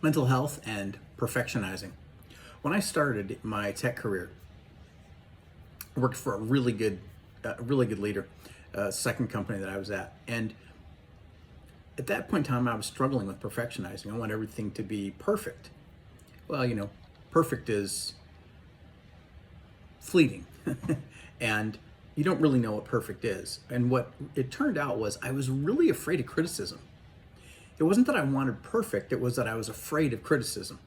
mental health and perfectionizing. When I started my tech career, I worked for a really good leader, second company that I was at, and at that point in time, I was struggling with perfectionizing. I want everything to be perfect. Well, perfect is fleeting, and you don't really know what perfect is. And what it turned out was I was really afraid of criticism. It wasn't that I wanted perfect, it was that I was afraid of criticism.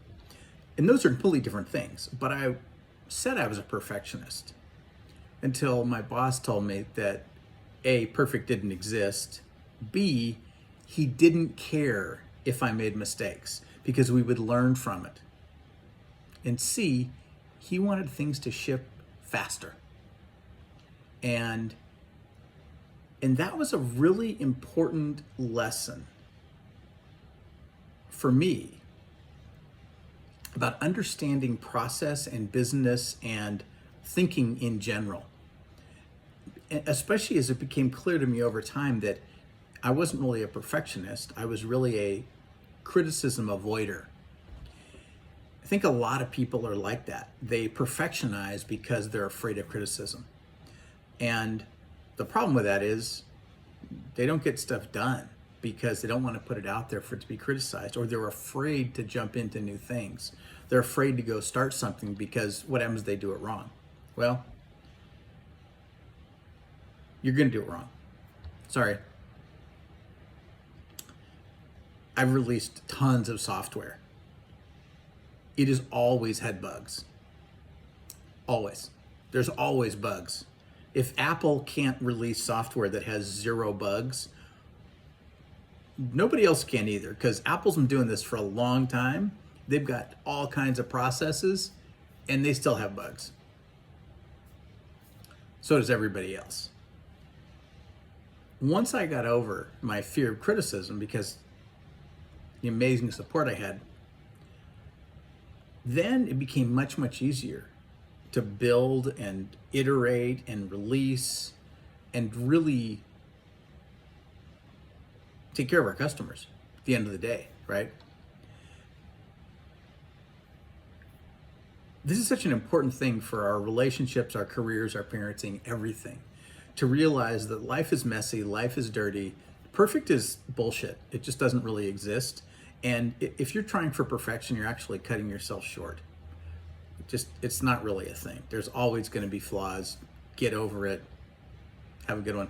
And those are completely different things. But I said I was a perfectionist until my boss told me that A, perfect didn't exist, B, he didn't care if I made mistakes because we would learn from it, and C, he wanted things to ship faster. And that was a really important lesson for me about understanding process and business and thinking in general. Especially as it became clear to me over time that I wasn't really a perfectionist, I was really a criticism avoider. I think a lot of people are like that. They perfectionize because they're afraid of criticism. And the problem with that is they don't get stuff done because they don't want to put it out there for it to be criticized, or they're afraid to jump into new things. They're afraid to go start something because what happens if they do it wrong? Well, you're going to do it wrong. Sorry. I've released tons of software. It has always had bugs. Always. There's always bugs. If Apple can't release software that has 0 bugs, nobody else can either, because Apple's been doing this for a long time. They've got all kinds of processes and they still have bugs. So does everybody else. Once I got over my fear of criticism because the amazing support I had, then it became much, much easier to build and iterate and release and really take care of our customers at the end of the day, right? This is such an important thing for our relationships, our careers, our parenting, everything. To realize that life is messy, life is dirty. Perfect is bullshit. It just doesn't really exist. And if you're trying for perfection, you're actually cutting yourself short. It's not really a thing. There's always going to be flaws. Get over it. Have a good one.